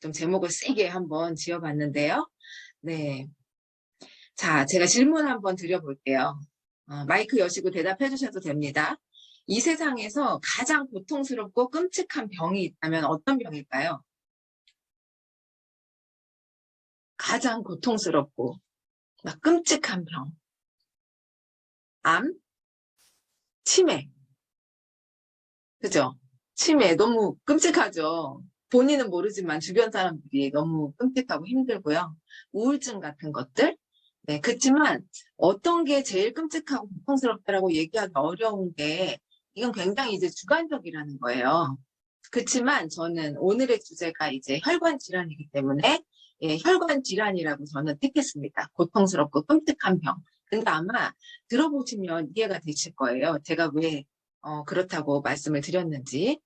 좀 제목을 세게 한번 지어봤는데요. 네. 자, 제가 질문 한번 드려볼게요. 마이크 여시고 대답해 주셔도 됩니다. 이 세상에서 가장 고통스럽고 끔찍한 병이 있다면 어떤 병일까요? 가장 고통스럽고 막 끔찍한 병. 암? 치매. 그죠? 치매 너무 끔찍하죠. 본인은 모르지만 주변 사람들이 너무 끔찍하고 힘들고요. 우울증 같은 것들. 네, 그렇지만 어떤 게 제일 끔찍하고 고통스럽다라고 얘기하기 어려운 게 이건 굉장히 이제 주관적이라는 거예요. 그렇지만 저는 오늘의 주제가 이제 혈관 질환이기 때문에 예, 혈관 질환이라고 저는 택했습니다. 고통스럽고 끔찍한 병. 근데 아마 들어보시면 이해가 되실 거예요. 제가 왜 그렇다고 말씀을 드렸는지.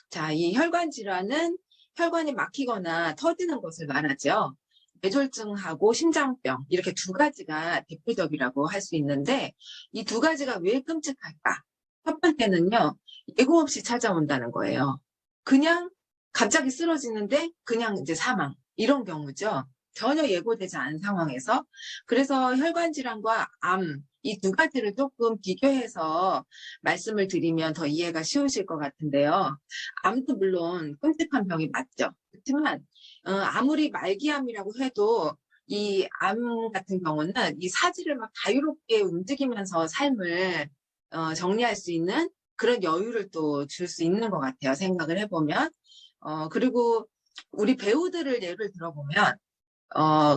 자, 이 혈관 질환은 혈관이 막히거나 터지는 것을 말하죠. 뇌졸중하고 심장병 이렇게 두 가지가 대표적이라고 할 수 있는데 이 두 가지가 왜 끔찍할까? 첫 번째는요. 예고 없이 찾아온다는 거예요. 그냥 갑자기 쓰러지는데 그냥 이제 사망 이런 경우죠. 전혀 예고되지 않은 상황에서. 그래서 혈관 질환과 암 이 두 가지를 조금 비교해서 말씀을 드리면 더 이해가 쉬우실 것 같은데요. 암도 물론 끔찍한 병이 맞죠. 그렇지만 아무리 말기암이라고 해도 이 암 같은 경우는 이 사지를 막 자유롭게 움직이면서 삶을 정리할 수 있는 그런 여유를 또 줄 수 있는 것 같아요. 생각을 해보면. 그리고 우리 배우들을 예를 들어보면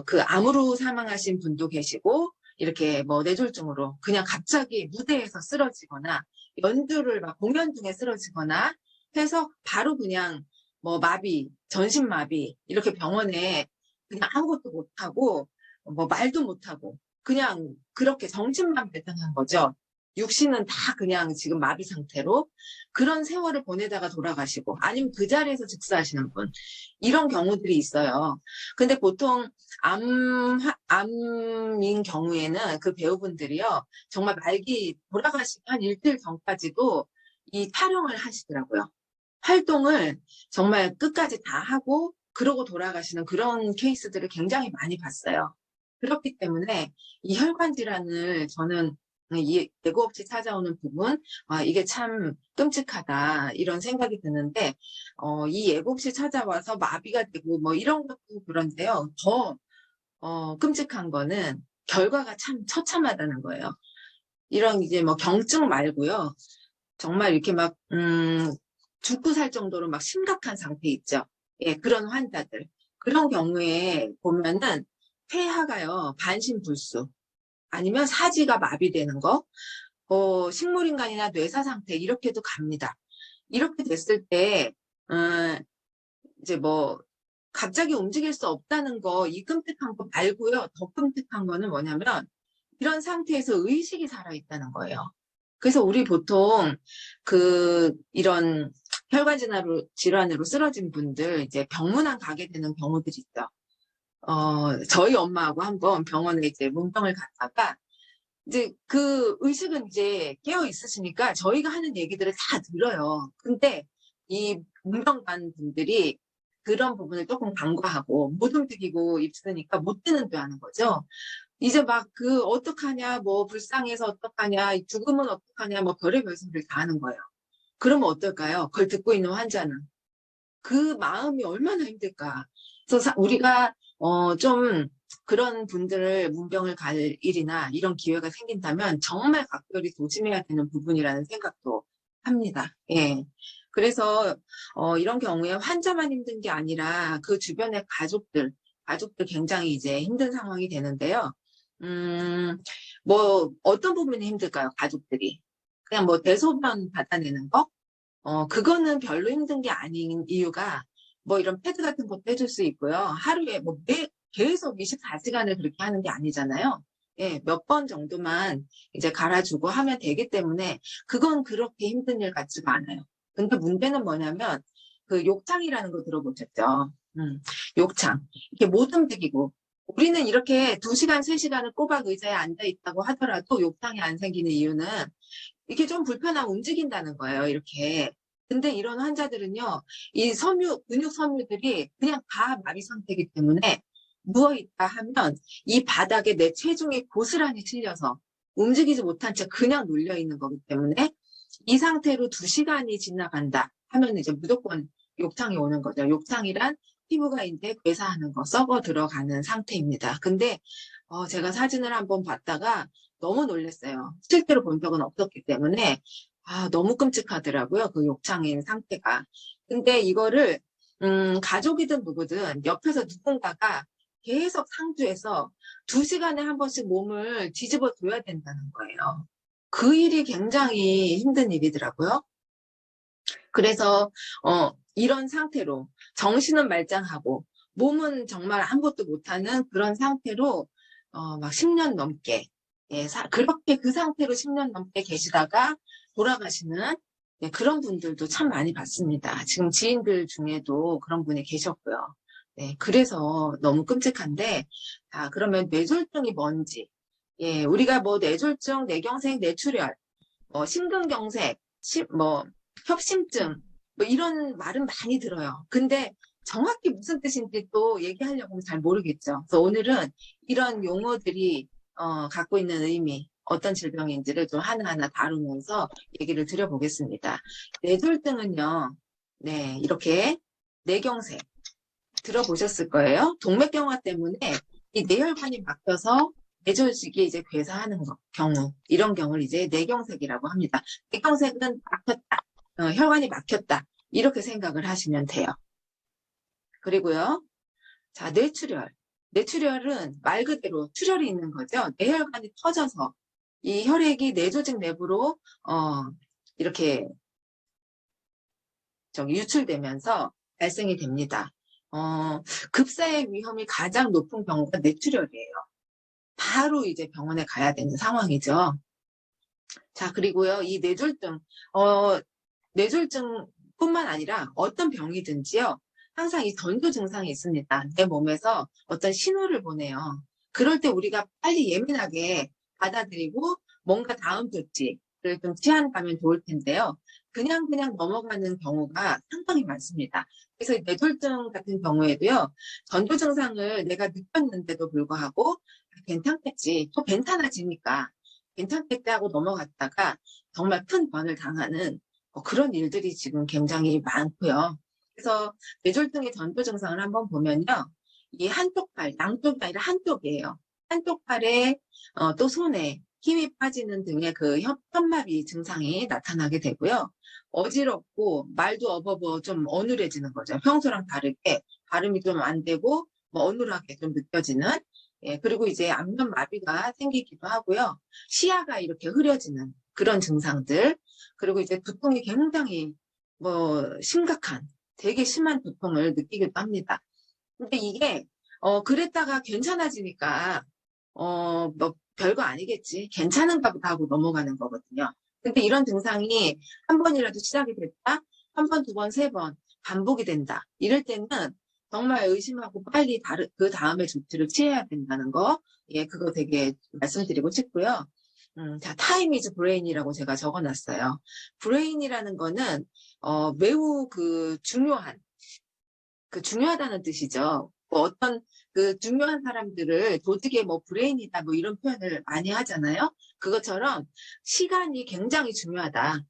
그 암으로 사망하신 분도 계시고 이렇게 뭐 뇌졸중으로 그냥 갑자기 무대에서 쓰러지거나 연주를 막 공연 중에 쓰러지거나 해서 바로 그냥 뭐 마비, 전신마비 이렇게 병원에 그냥 아무것도 못하고 뭐 말도 못하고 그냥 그렇게 정신만 발달한 거죠. 육신은 다 그냥 지금 마비 상태로 그런 세월을 보내다가 돌아가시고 아니면 그 자리에서 즉사하시는 분 이런 경우들이 있어요. 근데 보통 암인 경우에는 그 배우분들이요 정말 말기 돌아가시기 한 일주일 전까지도 이 촬영을 하시더라고요. 활동을 정말 끝까지 다 하고 그러고 돌아가시는 그런 케이스들을 굉장히 많이 봤어요. 그렇기 때문에 이 혈관 질환을 저는 예고 없이 찾아오는 부분, 이게 참 끔찍하다 이런 생각이 드는데 이 예고 없이 찾아와서 마비가 되고 뭐 이런 것도 그런데요. 더 끔찍한 거는 결과가 참 처참하다는 거예요. 이런 이제 뭐 경증 말고요. 정말 이렇게 막 죽고 살 정도로 막 심각한 상태 있죠. 예, 그런 환자들. 그런 경우에 보면은 폐하가요, 반신불수. 아니면 사지가 마비되는 거, 식물인간이나 뇌사 상태, 이렇게도 갑니다. 이렇게 됐을 때, 이제 뭐, 갑자기 움직일 수 없다는 거, 이 끔찍한 거 말고요. 더 끔찍한 거는 뭐냐면, 이런 상태에서 의식이 살아있다는 거예요. 그래서 우리 보통 이런 혈관 질환으로 쓰러진 분들 이제 병문안 가게 되는 경우들이 있죠. 저희 엄마하고 한번 병원에 이제 문병을 갔다가 이제 그 의식은 이제 깨어 있으시니까 저희가 하는 얘기들을 다 들어요. 근데 이 문병 간 분들이 그런 부분을 조금 간과하고 못 움직이고 있으니까 못 듣는 줄 아는 거죠. 이제 막 어떡하냐, 뭐 불쌍해서 어떡하냐, 죽으면 어떡하냐, 뭐 별의별 소리를 다 하는 거예요. 그러면 어떨까요? 그걸 듣고 있는 환자는. 그 마음이 얼마나 힘들까. 그래서 우리가 좀 그런 분들을 문병을 갈 일이나 이런 기회가 생긴다면 정말 각별히 조심해야 되는 부분이라는 생각도 합니다. 예. 그래서 이런 경우에 환자만 힘든 게 아니라 그 주변의 가족들 굉장히 이제 힘든 상황이 되는데요. 뭐 어떤 부분이 힘들까요? 가족들이. 그냥 뭐 대소변 받아내는 거? 그거는 별로 힘든 게 아닌 이유가 뭐 이런 패드 같은 것도 해줄 수 있고요. 하루에 뭐 계속 24시간을 그렇게 하는 게 아니잖아요. 예, 몇 번 정도만 이제 갈아주고 하면 되기 때문에 그건 그렇게 힘든 일 같지가 않아요. 근데 문제는 뭐냐면 그 욕창이라는 거 들어보셨죠? 욕창. 이렇게 못 움직이고 우리는 이렇게 2시간, 3시간을 꼬박 의자에 앉아 있다고 하더라도 욕창이 안 생기는 이유는 이게 좀 불편하면 움직인다는 거예요. 이렇게. 근데 이런 환자들은요, 이 근육 섬유들이 그냥 다 마비 상태이기 때문에 누워있다 하면 이 바닥에 내 체중이 고스란히 실려서 움직이지 못한 채 그냥 눌려있는 거기 때문에 이 상태로 2시간이 지나간다 하면 이제 무조건 욕탕이 오는 거죠. 욕탕이란 피부가 이제 괴사하는 거, 썩어 들어가는 상태입니다. 근데 제가 사진을 한번 봤다가 너무 놀랐어요. 실제로 본 적은 없었기 때문에 너무 끔찍하더라고요. 그 욕창인 상태가. 근데 이거를 가족이든 누구든 옆에서 누군가가 계속 상주해서 2시간에 한 번씩 몸을 뒤집어 줘야 된다는 거예요. 그 일이 굉장히 힘든 일이더라고요. 그래서 이런 상태로 정신은 말짱하고 몸은 정말 아무것도 못하는 그런 상태로 막 10년 넘게 그렇게 그 상태로 10년 넘게 계시다가 돌아가시는 그런 분들도 참 많이 봤습니다. 지금 지인들 중에도 그런 분이 계셨고요. 네, 그래서 너무 끔찍한데, 그러면 뇌졸중이 뭔지, 우리가 뭐 뇌졸중, 뇌경색, 뇌출혈, 심근경색, 협심증, 뭐 이런 말은 많이 들어요. 근데 정확히 무슨 뜻인지 또 얘기하려고 잘 모르겠죠. 그래서 오늘은 이런 용어들이 갖고 있는 의미, 어떤 질병인지를 좀 하나하나 다루면서 얘기를 드려보겠습니다. 뇌졸중은요, 네, 이렇게 뇌경색 들어보셨을 거예요. 동맥경화 때문에 이 뇌혈관이 막혀서 뇌조직이 이제 괴사하는 경우, 이런 경우를 이제 뇌경색이라고 합니다. 뇌경색은 막혔다, 혈관이 막혔다, 이렇게 생각을 하시면 돼요. 그리고요, 자, 뇌출혈. 뇌출혈은 말 그대로 출혈이 있는 거죠. 뇌혈관이 터져서 이 혈액이 뇌조직 내부로 이렇게 유출되면서 발생이 됩니다. 급사의 위험이 가장 높은 경우가 뇌출혈이에요. 바로 이제 병원에 가야 되는 상황이죠. 자, 그리고요, 이 뇌졸중뿐만 아니라 어떤 병이든지요, 항상 이 전조 증상이 있습니다. 내 몸에서 어떤 신호를 보내요. 그럴 때 우리가 빨리 예민하게 받아들이고 뭔가 다음 조치를 좀 취한다면 좋을 텐데요. 그냥 넘어가는 경우가 상당히 많습니다. 그래서 뇌졸중 같은 경우에도요, 전조 증상을 내가 느꼈는데도 불구하고 괜찮겠지, 또 괜찮아지니까 괜찮겠지 하고 넘어갔다가 정말 큰 변을 당하는 그런 일들이 지금 굉장히 많고요. 그래서 뇌졸중의 전조 증상을 한번 보면요, 이 한쪽 팔, 양쪽이 아니라 한쪽이에요. 한쪽 팔에 또 손에 힘이 빠지는 등의 그 현마비 증상이 나타나게 되고요. 어지럽고 말도 어버버 좀 어눌해지는 거죠. 평소랑 다르게 발음이 좀 안 되고 뭐 어눌하게 좀 느껴지는, 그리고 이제 안면 마비가 생기기도 하고요. 시야가 이렇게 흐려지는 그런 증상들, 그리고 이제 두통이 굉장히 심각한, 되게 심한 두통을 느끼기도 합니다. 근데 이게 그랬다가 괜찮아지니까 뭐 별거 아니겠지, 괜찮은가 보다 하고 넘어가는 거거든요. 근데 이런 증상이 한 번이라도 시작이 됐다, 한 번, 두 번, 세 번 반복이 된다, 이럴 때는 정말 의심하고 빨리 그 다음에 조치를 취해야 된다는 거, 그거 되게 말씀드리고 싶고요. 자, 타임 이즈 브레인이라고 제가 적어놨어요. 브레인이라는 거는 매우 중요하다는 뜻이죠. 어떤 중요한 사람들을 조직의 브레인이다 이런 표현을 많이 하잖아요. 그것처럼 시간이 굉장히 중요하다.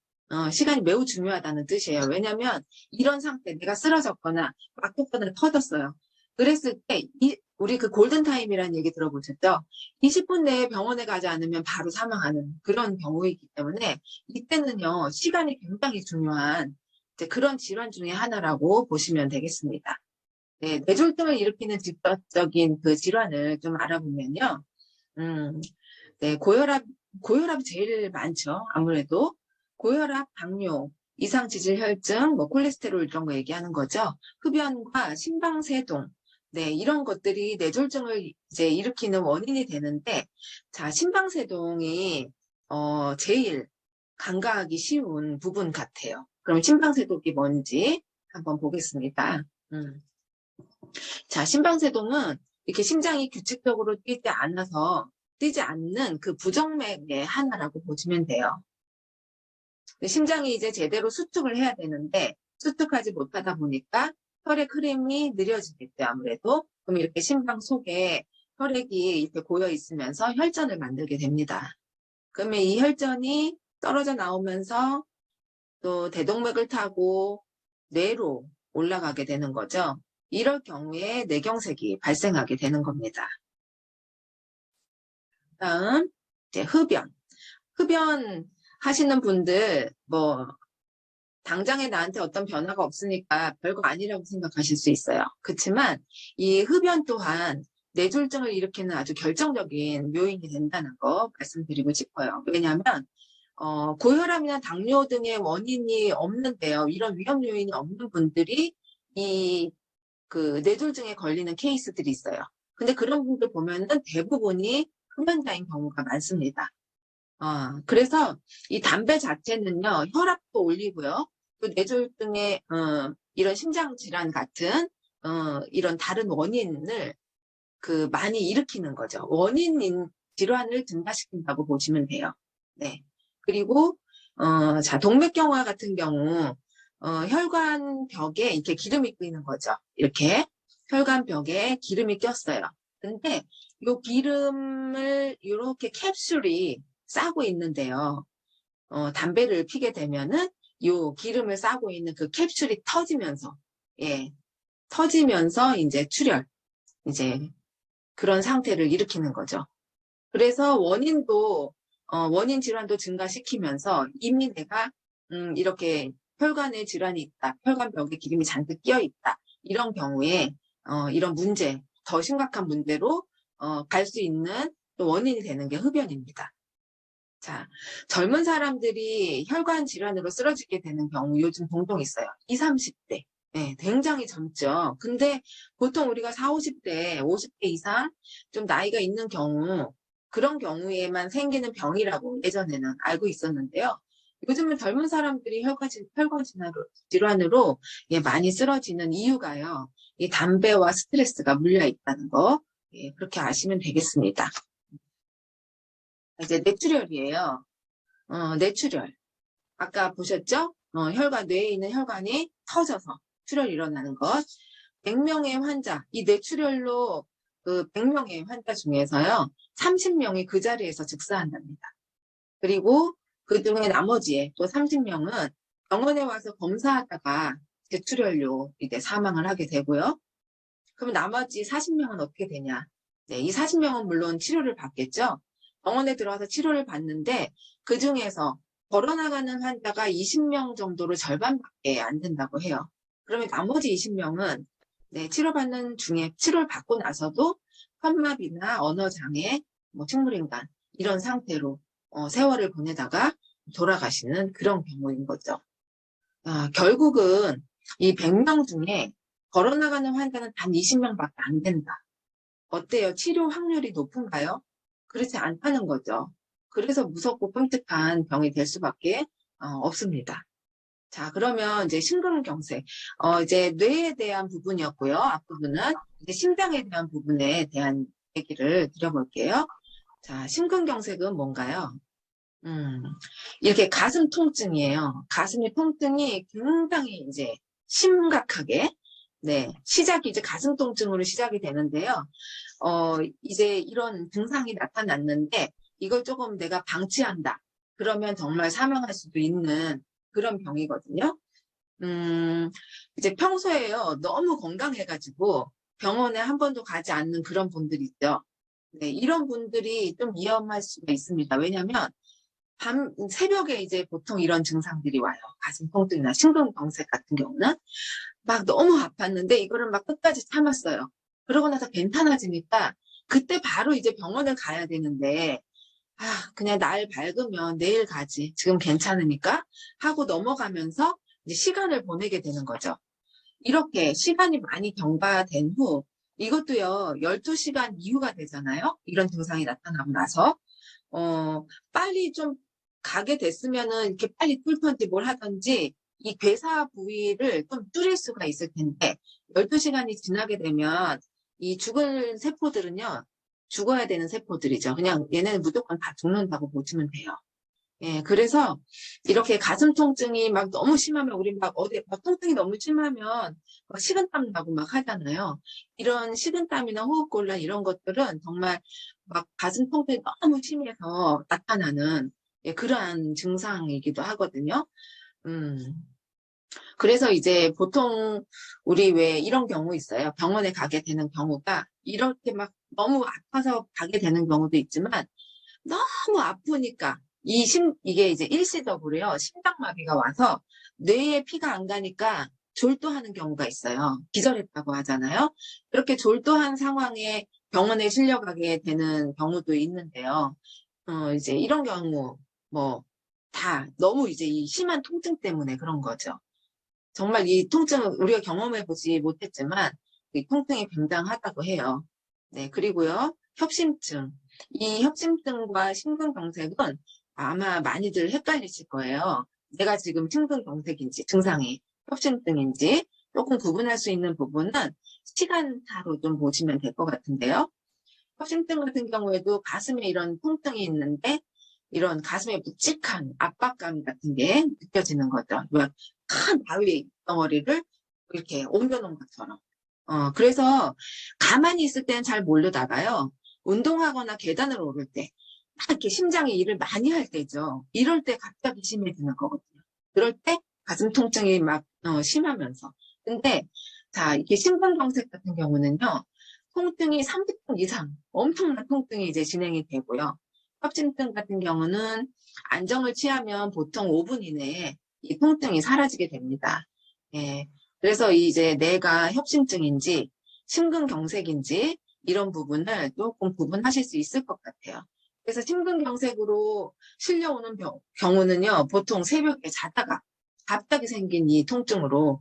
시간이 매우 중요하다는 뜻이에요. 왜냐하면 이런 상태, 내가 쓰러졌거나 막혔거나 터졌어요. 그랬을 때 우리 그 골든타임이라는 얘기 들어보셨죠? 20분 내에 병원에 가지 않으면 바로 사망하는 그런 경우이기 때문에 이때는요, 시간이 굉장히 중요한 그런 질환 중에 하나라고 보시면 되겠습니다. 네, 뇌졸중을 일으키는 직접적인 그 질환을 좀 알아보면요. 네, 고혈압이 제일 많죠. 아무래도 고혈압, 당뇨, 이상지질혈증, 콜레스테롤 이런 거 얘기하는 거죠. 흡연과 심방세동, 네, 이런 것들이 뇌졸중을 이제 일으키는 원인이 되는데, 자, 심방세동이 제일 간과하기 쉬운 부분 같아요. 그럼 심방세동이 뭔지 한번 보겠습니다. 자, 심방세동은 이렇게 심장이 규칙적으로 뛰지 않는 그 부정맥의 하나라고 보시면 돼요. 심장이 이제 제대로 수축을 해야 되는데 수축하지 못하다 보니까 혈액 흐름이 느려지겠죠, 아무래도. 그럼 이렇게 심장 속에 혈액이 이렇게 고여 있으면서 혈전을 만들게 됩니다. 그러면 이 혈전이 떨어져 나오면서 또 대동맥을 타고 뇌로 올라가게 되는 거죠. 이럴 경우에 뇌경색이 발생하게 되는 겁니다. 다음, 이제 흡연. 흡연 하시는 분들, 당장에 나한테 어떤 변화가 없으니까 별거 아니라고 생각하실 수 있어요. 그렇지만 이 흡연 또한 뇌졸중을 일으키는 아주 결정적인 요인이 된다는 거 말씀드리고 싶어요. 왜냐하면 고혈압이나 당뇨 등의 원인이 없는데요. 이런 위험 요인이 없는 분들이 그 뇌졸중에 걸리는 케이스들이 있어요. 근데 그런 분들 보면은 대부분이 흡연자인 경우가 많습니다. 그래서 이 담배 자체는요, 혈압도 올리고요, 또 뇌졸중의, 이런 심장질환 같은, 이런 다른 원인을 많이 일으키는 거죠. 원인 질환을 증가시킨다고 보시면 돼요. 네. 그리고, 자, 동맥경화 같은 경우, 혈관 벽에 이렇게 기름이 끼는 거죠. 이렇게 혈관 벽에 기름이 꼈어요. 근데 이 기름을 이렇게 캡슐이 싸고 있는데요. 담배를 피게 되면은 요 기름을 싸고 있는 그 캡슐이 터지면서, 터지면서 이제 출혈, 이제 그런 상태를 일으키는 거죠. 그래서 원인 질환도 증가시키면서 이미 내가, 이렇게 혈관에 질환이 있다, 혈관벽에 기름이 잔뜩 끼어 있다, 이런 경우에, 이런 문제, 더 심각한 문제로, 갈 수 있는 또 원인이 되는 게 흡연입니다. 자, 젊은 사람들이 혈관 질환으로 쓰러지게 되는 경우 요즘 종종 있어요. 20, 30대. 네, 굉장히 젊죠. 근데 보통 우리가 40, 50대, 50대 이상 좀 나이가 있는 경우, 그런 경우에만 생기는 병이라고 예전에는 알고 있었는데요. 요즘은 젊은 사람들이 혈관 질환으로 많이 쓰러지는 이유가요. 이 담배와 스트레스가 물려 있다는 거, 그렇게 아시면 되겠습니다. 이제 뇌출혈이에요. 뇌출혈. 아까 보셨죠? 뇌에 있는 혈관이 터져서 출혈이 일어나는 것. 100명의 환자, 이 뇌출혈로 100명의 환자 중에서요, 30명이 그 자리에서 즉사한답니다. 그리고 그 중에 나머지 또 30명은 병원에 와서 검사하다가 뇌출혈로 이제 사망을 하게 되고요. 그럼 나머지 40명은 어떻게 되냐? 네, 이 40명은 물론 치료를 받겠죠? 병원에 들어와서 치료를 받는데 그 중에서 걸어나가는 환자가 20명 정도로 절반밖에 안 된다고 해요. 그러면 나머지 20명은 치료받는 중에 치료를 받고 나서도 현마비나 언어장애, 식물인간 이런 상태로 세월을 보내다가 돌아가시는 그런 경우인 거죠. 결국은 이 100명 중에 걸어나가는 환자는 단 20명밖에 안 된다. 어때요? 치료 확률이 높은가요? 그렇지 않다는 거죠. 그래서 무섭고 끔찍한 병이 될 수밖에 없습니다. 자, 그러면 이제 심근경색, 이제 뇌에 대한 부분이었고요. 앞부분은 이제 심장에 대한 부분에 대한 얘기를 드려볼게요. 자, 심근경색은 뭔가요? 이렇게 가슴 통증이에요. 가슴의 통증이 굉장히 이제 심각하게, 시작이 이제 가슴 통증으로 시작이 되는데요. 이제 이런 증상이 나타났는데 이걸 조금 내가 방치한다. 그러면 정말 사망할 수도 있는 그런 병이거든요. 이제 평소에요, 너무 건강해가지고 병원에 한 번도 가지 않는 그런 분들 있죠. 이런 분들이 좀 위험할 수가 있습니다. 왜냐면 새벽에 이제 보통 이런 증상들이 와요. 가슴 통증이나 심근경색 같은 경우는 막 너무 아팠는데 이거를 막 끝까지 참았어요. 그러고 나서 괜찮아지니까 그때 바로 이제 병원을 가야 되는데 그냥 날 밝으면 내일 가지. 지금 괜찮으니까 하고 넘어가면서 이제 시간을 보내게 되는 거죠. 이렇게 시간이 많이 경과된 후 이것도요, 12시간 이후가 되잖아요. 이런 증상이 나타나고 나서 빨리 좀 가게 됐으면은 이렇게 빨리 뚫던지 뭘 하던지 이 괴사 부위를 좀 줄일 수가 있을 텐데 12시간이 지나게 되면 이 죽을 세포들은요, 죽어야 되는 세포들이죠. 그냥 얘네는 무조건 다 죽는다고 보시면 돼요. 예, 그래서 이렇게 가슴 통증이 막 너무 심하면 우리 막 어디 막 통증이 너무 심하면 막 식은땀 나고 막 하잖아요. 이런 식은땀이나 호흡곤란 이런 것들은 정말 막 가슴 통증이 너무 심해서 나타나는 예, 그러한 증상이기도 하거든요. 음. 그래서 이제 보통 우리 왜 이런 경우 있어요. 병원에 가게 되는 경우가 이렇게 막 너무 아파서 가게 되는 경우도 있지만 너무 아프니까 이게 이제 일시적으로요. 심장마비가 와서 뇌에 피가 안 가니까 졸도하는 경우가 있어요. 기절했다고 하잖아요. 그렇게 졸도한 상황에 병원에 실려가게 되는 경우도 있는데요. 이제 이런 경우 뭐 다 너무 이제 이 심한 통증 때문에 그런 거죠. 정말 이 통증을 우리가 경험해 보지 못했지만 이 통증이 굉장하다고 해요. 네, 그리고요, 협심증. 이 협심증과 심근경색은 아마 많이들 헷갈리실 거예요. 내가 지금 심근경색인지 증상이 협심증인지 조금 구분할 수 있는 부분은 시간차로 좀 보시면 될 것 같은데요. 협심증 같은 경우에도 가슴에 이런 통증이 있는데 이런 가슴에 묵직한 압박감 같은 게 느껴지는 거죠. 큰 바위 덩어리를 이렇게 옮겨놓은 것처럼. 그래서 가만히 있을 때는 잘 모르다가요. 운동하거나 계단을 오를 때, 막 이렇게 심장이 일을 많이 할 때죠. 이럴 때 갑자기 심해지는 거거든요. 그럴 때 가슴 통증이 막 심하면서. 근데 자, 이게 심근경색 같은 경우는요. 통증이 30분 이상 엄청난 통증이 이제 진행이 되고요. 협심증 같은 경우는 안정을 취하면 보통 5분 이내에 이 통증이 사라지게 됩니다. 예. 그래서 이제 내가 협심증인지 심근경색인지 이런 부분을 조금 구분하실 수 있을 것 같아요. 그래서 심근경색으로 실려오는 경우는요, 보통 새벽에 자다가 갑자기 생긴 이 통증으로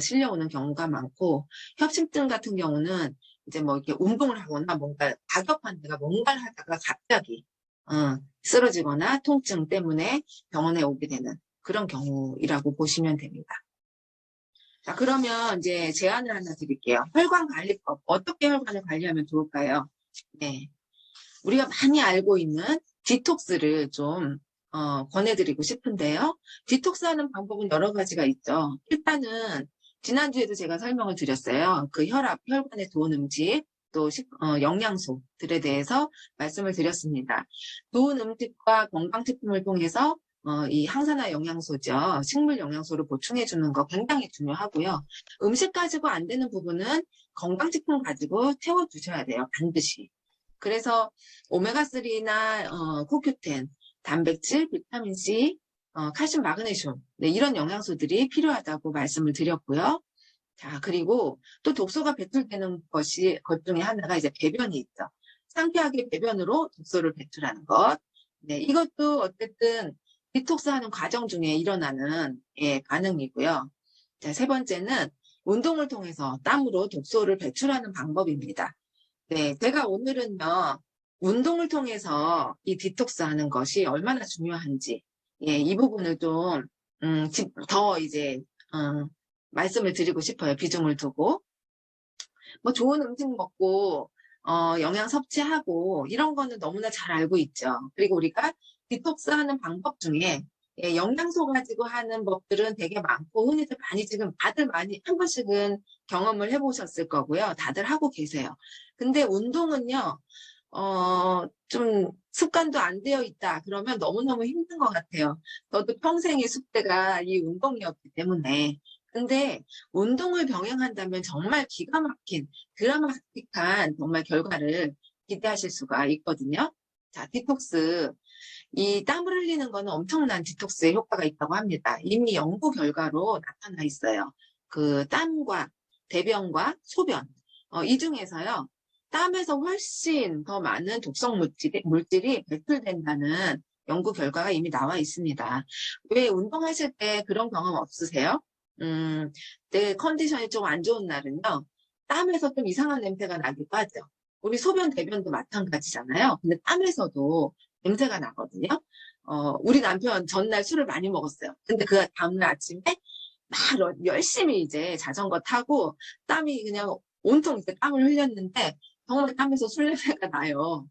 실려오는 경우가 많고, 협심증 같은 경우는 이제 뭐 이렇게 운동을 하거나 뭔가 다급한 데가 뭔가를 하다가 갑자기 쓰러지거나 통증 때문에 병원에 오게 되는 그런 경우라고 보시면 됩니다. 자, 그러면 이제 제안을 하나 드릴게요. 혈관관리법. 어떻게 혈관을 관리하면 좋을까요? 네. 우리가 많이 알고 있는 디톡스를 좀 권해드리고 싶은데요. 디톡스하는 방법은 여러 가지가 있죠. 일단은 지난주에도 제가 설명을 드렸어요. 그 혈관에 좋은 음식, 또 영양소들에 대해서 말씀을 드렸습니다. 좋은 음식과 건강식품을 통해서 이 항산화 영양소죠. 식물 영양소를 보충해 주는 거 굉장히 중요하고요. 음식 가지고 안 되는 부분은 건강식품 가지고 채워주셔야 돼요. 반드시. 그래서 오메가3나 코큐텐, 단백질, 비타민C, 칼슘, 마그네슘 네, 이런 영양소들이 필요하다고 말씀을 드렸고요. 자, 그리고 또 독소가 배출되는 것 중에 하나가 이제 배변이 있죠. 상쾌하게 배변으로 독소를 배출하는 것. 네, 이것도 어쨌든 디톡스하는 과정 중에 일어나는 예, 반응이고요. 자, 세 번째는 운동을 통해서 땀으로 독소를 배출하는 방법입니다. 네, 제가 오늘은요, 운동을 통해서 이 디톡스 하는 것이 얼마나 중요한지, 예, 이 부분을 좀, 더 이제, 말씀을 드리고 싶어요. 비중을 두고. 뭐 좋은 음식 먹고, 영양 섭취하고, 이런 거는 너무나 잘 알고 있죠. 그리고 우리가 디톡스 하는 방법 중에, 예, 영양소 가지고 하는 법들은 되게 많고, 흔히들 많이 지금 다들 많이 한 번씩은 경험을 해보셨을 거고요. 다들 하고 계세요. 근데 운동은요, 좀 습관도 안 되어 있다. 그러면 너무너무 힘든 것 같아요. 저도 평생의 숙제가 이 운동이었기 때문에. 근데 운동을 병행한다면 정말 기가 막힌 드라마틱한 정말 결과를 기대하실 수가 있거든요. 자, 디톡스. 이 땀을 흘리는 거는 엄청난 디톡스의 효과가 있다고 합니다. 이미 연구 결과로 나타나 있어요. 그 땀과 대변과 소변. 이 중에서요. 땀에서 훨씬 더 많은 독성 물질이 배출된다는 연구 결과가 이미 나와 있습니다. 왜 운동하실 때 그런 경험 없으세요? 내 컨디션이 좀 안 좋은 날은요. 땀에서 좀 이상한 냄새가 나기도 하죠. 우리 소변, 대변도 마찬가지잖아요. 근데 땀에서도 냄새가 나거든요. 우리 남편 전날 술을 많이 먹었어요. 근데 그 다음날 아침에 막 열심히 이제 자전거 타고 땀이 그냥 온통 이제 땀을 흘렸는데 정말 땀에서 술 냄새가 나요.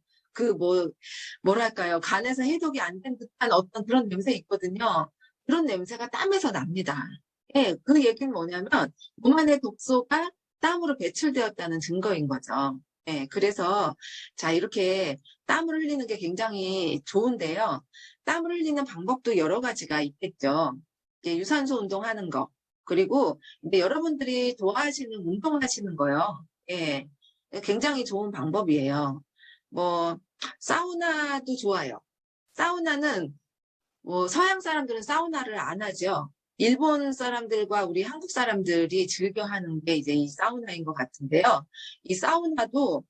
뭐랄까요. 간에서 해독이 안 된 듯한 어떤 그런 냄새 있거든요. 그런 냄새가 땀에서 납니다. 예, 그 얘기는 뭐냐면, 몸 안의 독소가 땀으로 배출되었다는 증거인 거죠. 예, 그래서, 자, 이렇게 땀을 흘리는 게 굉장히 좋은데요. 땀을 흘리는 방법도 여러 가지가 있겠죠. 이제 유산소 운동하는 거. 그리고 이제 여러분들이 좋아하시는 운동하시는 거요. 예, 굉장히 좋은 방법이에요. 뭐, 사우나도 좋아요. 사우나는 뭐 서양 사람들은 사우나를 안 하죠. 일본 사람들과 우리 한국 사람들이 즐겨 하는 게 이제 이 사우나인 것 같은데요. 이 사우나도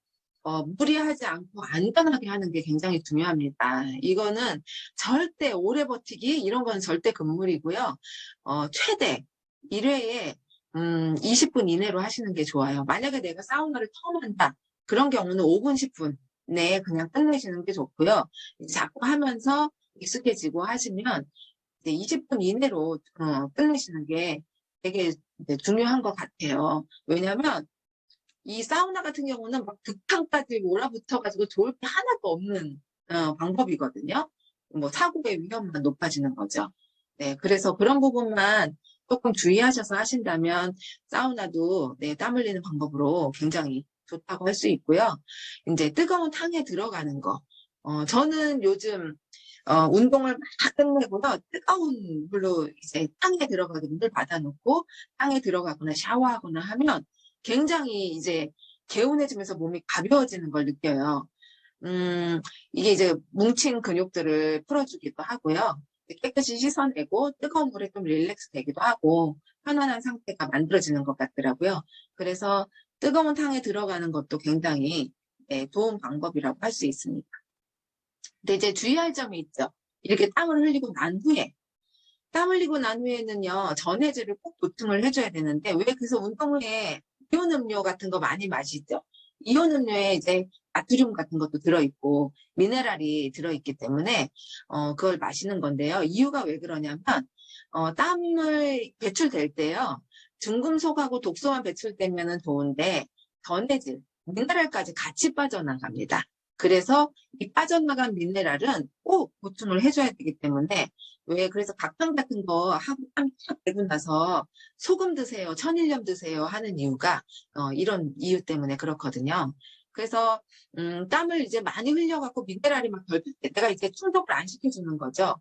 무리하지 않고 안전하게 하는 게 굉장히 중요합니다. 이거는 절대 오래 버티기 이런 건 절대 금물이고요. 최대 1회에 20분 이내로 하시는 게 좋아요. 만약에 내가 사우나를 처음 한다. 그런 경우는 5분, 10분 내에 그냥 끝내시는 게 좋고요. 자꾸 하면서 익숙해지고 하시면 이제 20분 이내로 끝내시는 게 되게 이제 중요한 것 같아요. 왜냐하면 이 사우나 같은 경우는 막 극한까지 몰아붙어가지고 좋을 게 하나도 없는 방법이거든요. 뭐 사고의 위험만 높아지는 거죠. 네, 그래서 그런 부분만 조금 주의하셔서 하신다면 사우나도 네, 땀 흘리는 방법으로 굉장히 좋다고 할 수 있고요. 이제 뜨거운 탕에 들어가는 거. 저는 요즘 운동을 막 끝내고요. 뜨거운 물로 이제 탕에 들어가서 물을 받아놓고 탕에 들어가거나 샤워하거나 하면 굉장히 이제 개운해지면서 몸이 가벼워지는 걸 느껴요. 이게 이제 뭉친 근육들을 풀어주기도 하고요. 깨끗이 씻어내고 뜨거운 물에 좀 릴렉스 되기도 하고 편안한 상태가 만들어지는 것 같더라고요. 그래서 뜨거운 탕에 들어가는 것도 굉장히 네, 좋은 방법이라고 할 수 있습니다. 근데 이제 주의할 점이 있죠. 이렇게 땀을 흘리고 난 후에 땀 흘리고 난 후에는요, 전해질을 꼭 보충을 해줘야 되는데, 왜 그래서 운동 후에 이온 음료 같은 거 많이 마시죠? 이온 음료에 이제 나트륨 같은 것도 들어있고, 미네랄이 들어있기 때문에, 그걸 마시는 건데요. 이유가 왜 그러냐면, 땀을 배출될 때요, 중금속하고 독소만 배출되면 좋은데, 전해질, 미네랄까지 같이 빠져나갑니다. 그래서 이 빠져나간 미네랄은 꼭 보충을 해줘야 되기 때문에, 왜 그래서 각성 같은 거 하고 땀쫙 빼고 나서 소금 드세요, 천일염 드세요 하는 이유가 이런 이유 때문에 그렇거든요. 그래서 땀을 이제 많이 흘려갖고 미네랄이 막 결핍 때 내가 이제 충족을 안 시켜주는 거죠.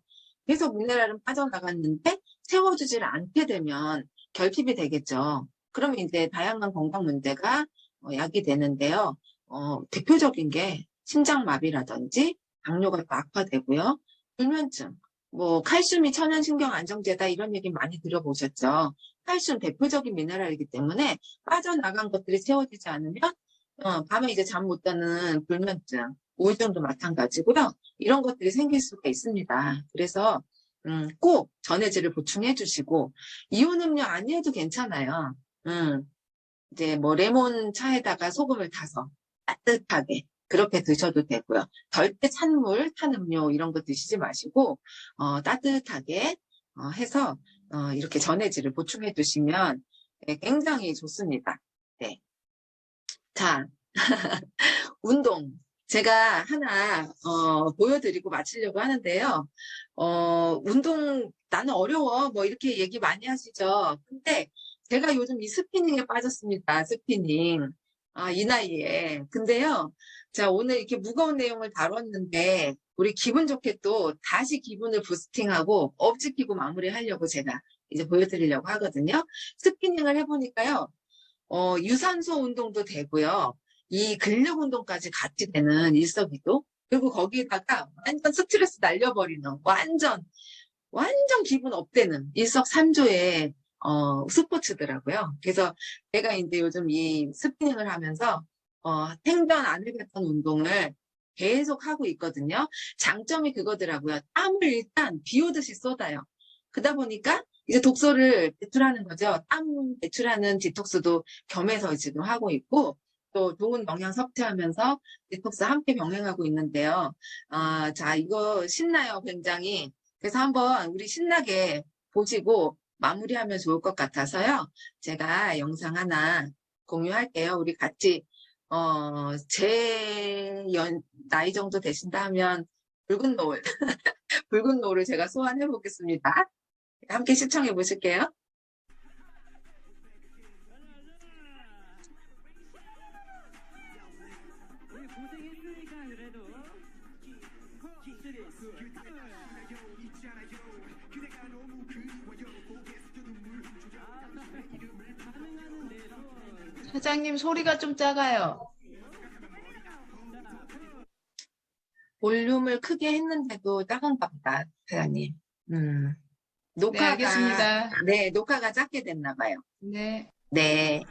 계속 미네랄은 빠져나갔는데 채워주질 않게 되면 결핍이 되겠죠. 그러면 이제 다양한 건강 문제가 야기되는데요. 대표적인 게 심장마비라든지 당뇨가 또 악화되고요. 불면증, 뭐 칼슘이 천연신경 안정제다 이런 얘기 많이 들어보셨죠. 칼슘 대표적인 미네랄이기 때문에 빠져나간 것들이 채워지지 않으면 밤에 이제 잠 못 자는 불면증, 우울증도 마찬가지고요. 이런 것들이 생길 수가 있습니다. 그래서 꼭 전해질을 보충해 주시고 이온 음료 아니어도 괜찮아요. 이제 뭐 레몬 차에다가 소금을 타서 따뜻하게 그렇게 드셔도 되고요. 절대 찬물, 탄 음료 이런 거 드시지 마시고 따뜻하게 해서 이렇게 전해질을 보충해 두시면 네, 굉장히 좋습니다. 네. 자, 운동. 제가 하나 보여드리고 마치려고 하는데요. 운동 나는 어려워 뭐 이렇게 얘기 많이 하시죠. 근데 제가 요즘 이 스피닝에 빠졌습니다. 스피닝. 이 나이에. 근데요. 자, 오늘 이렇게 무거운 내용을 다뤘는데 우리 기분 좋게 또 다시 기분을 부스팅하고 업지키고 마무리하려고 제가 이제 보여드리려고 하거든요. 스피닝을 해보니까요. 유산소 운동도 되고요. 이 근력 운동까지 같이 되는 일석이조. 그리고 거기에다가 완전 스트레스 날려버리는 완전 기분 업되는 일석삼조의 스포츠더라고요. 그래서 제가 이제 요즘 이 스피닝을 하면서 생전 안 해봤던 운동을 계속 하고 있거든요. 장점이 그거더라고요. 땀을 일단 비 오듯이 쏟아요. 그러다 보니까 이제 독소를 배출하는 거죠. 땀 배출하는 디톡스도 겸해서 지금 하고 있고 또 좋은 영양 섭취하면서 디톡스 함께 병행하고 있는데요. 자, 이거 신나요, 굉장히. 그래서 한번 우리 신나게 보시고 마무리하면 좋을 것 같아서요. 제가 영상 하나 공유할게요. 우리 같이 나이 정도 되신다 하면 붉은 노을, 붉은 노을을 제가 소환해 보겠습니다. 함께 시청해 보실게요. 사장님 소리가 좀 작아요. 볼륨을 크게 했는데도 작은가 보다, 사장님. 네, 녹화가, 알겠습니다. 네, 녹화가 작게 됐나 봐요. 네. 네.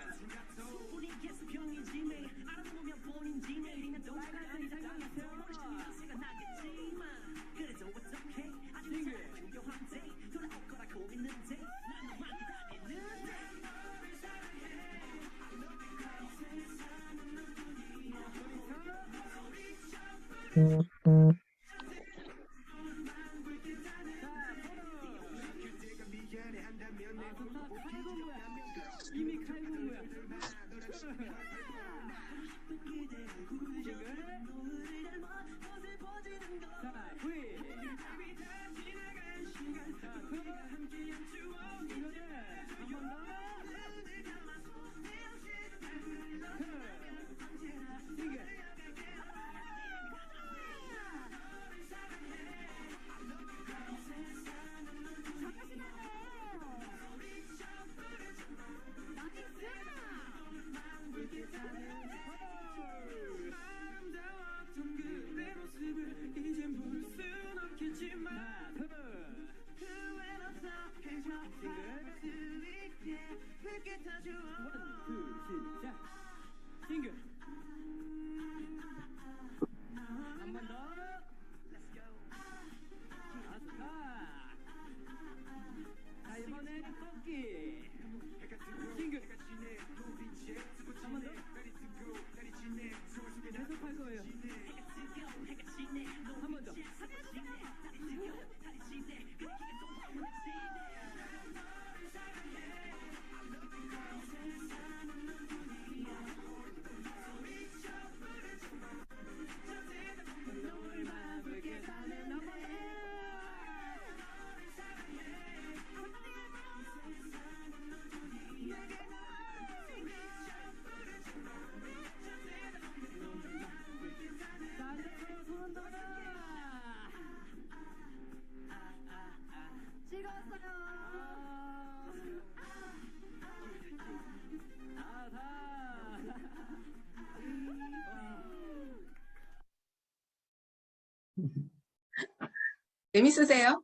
재밌으세요?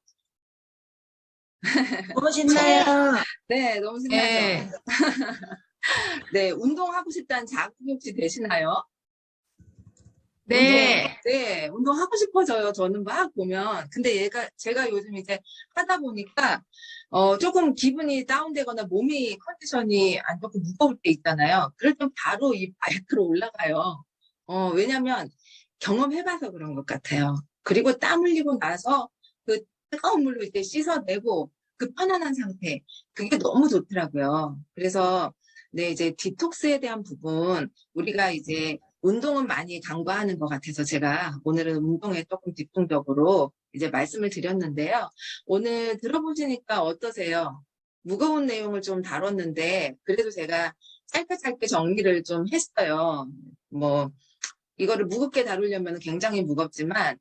너무 신나요. 네, 너무 신나죠? 네. 네, 운동하고 싶다는 자극이 혹시 되시나요? 네. 네, 운동하고 싶어져요. 저는 막 보면. 근데 제가 요즘 이제 하다 보니까, 조금 기분이 다운되거나 몸이 컨디션이 안 좋고 무거울 때 있잖아요. 그럴 땐 바로 이 바이크로 올라가요. 왜냐면 경험해봐서 그런 것 같아요. 그리고 땀 흘리고 나서 그 뜨거운 물로 이제 씻어내고 그 편안한 상태. 그게 너무 좋더라고요. 그래서, 네, 이제 디톡스에 대한 부분, 우리가 이제 운동은 많이 강구하는 것 같아서 제가 오늘은 운동에 조금 집중적으로 이제 말씀을 드렸는데요. 오늘 들어보시니까 어떠세요? 무거운 내용을 좀 다뤘는데, 그래도 제가 짧게 정리를 좀 했어요. 뭐, 이거를 무겁게 다루려면 굉장히 무겁지만,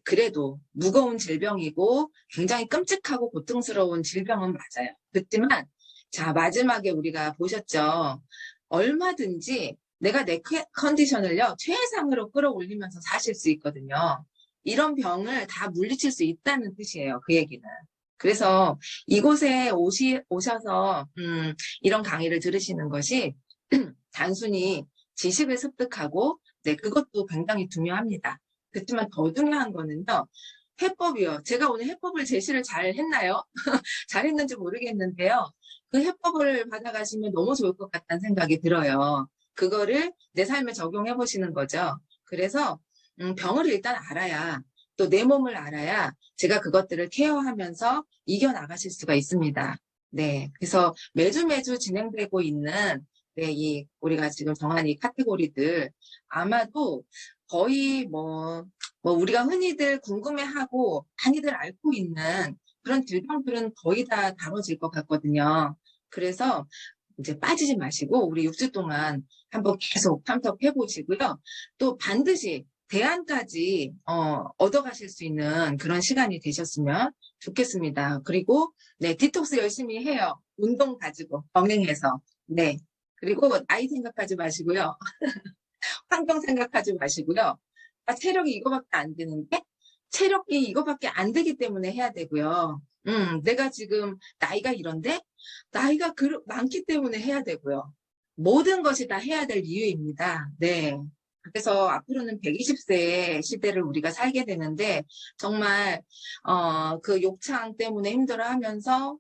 그래도 무거운 질병이고 굉장히 끔찍하고 고통스러운 질병은 맞아요. 그렇지만, 자, 마지막에 우리가 보셨죠? 얼마든지 내가 내 컨디션을요, 최상으로 끌어올리면서 사실 수 있거든요. 이런 병을 다 물리칠 수 있다는 뜻이에요. 그 얘기는. 그래서 이곳에 오셔서, 이런 강의를 들으시는 것이 단순히 지식을 습득하고, 네, 그것도 굉장히 중요합니다. 그렇지만 더 중요한 거는요, 해법이요. 제가 오늘 해법을 제시를 잘 했나요? 잘 했는지 모르겠는데요. 그 해법을 받아가시면 너무 좋을 것 같다는 생각이 들어요. 그거를 내 삶에 적용해 보시는 거죠. 그래서 병을 일단 알아야, 또 내 몸을 알아야 제가 그것들을 케어하면서 이겨나가실 수가 있습니다. 네. 그래서 매주 진행되고 있는, 네, 우리가 지금 정한 이 카테고리들, 아마도 거의 우리가 흔히들 궁금해하고 많이들 앓고 있는 그런 질병들은 거의 다 다뤄질 것 같거든요. 그래서 이제 빠지지 마시고, 우리 6주 동안 한번 계속 탐색해 보시고요. 또 반드시 대안까지, 얻어가실 수 있는 그런 시간이 되셨으면 좋겠습니다. 그리고, 네, 디톡스 열심히 해요. 운동 가지고, 병행해서. 네. 그리고 나이 생각하지 마시고요. 환경 생각하지 마시고요. 아, 체력이 이거밖에 안 되는데? 체력이 이거밖에 안 되기 때문에 해야 되고요. 내가 지금 나이가 이런데? 나이가 많기 때문에 해야 되고요. 모든 것이 다 해야 될 이유입니다. 네. 그래서 앞으로는 120세 시대를 우리가 살게 되는데, 정말, 그 욕창 때문에 힘들어 하면서,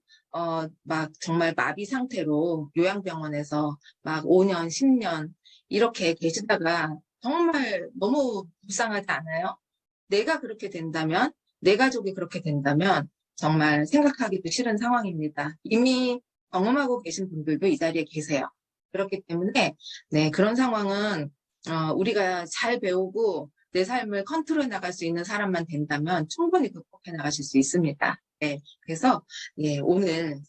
막 정말 마비 상태로 요양병원에서 막 5년, 10년 이렇게 계시다가 정말 너무 불쌍하지 않아요? 내가 그렇게 된다면, 내 가족이 그렇게 된다면 정말 생각하기도 싫은 상황입니다. 이미 경험하고 계신 분들도 이 자리에 계세요. 그렇기 때문에 네, 그런 상황은 우리가 잘 배우고 내 삶을 컨트롤해 나갈 수 있는 사람만 된다면 충분히 극복해 나가실 수 있습니다. 네, 그래서 예, 오늘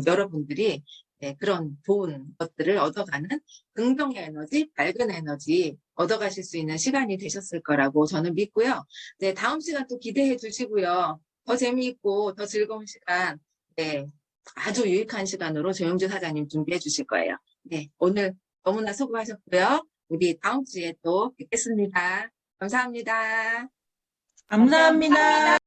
여러분들이 네, 그런 좋은 것들을 얻어가는 긍정의 에너지, 밝은 에너지 얻어가실 수 있는 시간이 되셨을 거라고 저는 믿고요. 네, 다음 시간 또 기대해 주시고요. 더 재미있고 더 즐거운 시간, 네, 아주 유익한 시간으로 조영주 사장님 준비해 주실 거예요. 네, 오늘 너무나 수고하셨고요. 우리 다음 주에 또 뵙겠습니다. 감사합니다. 감사합니다.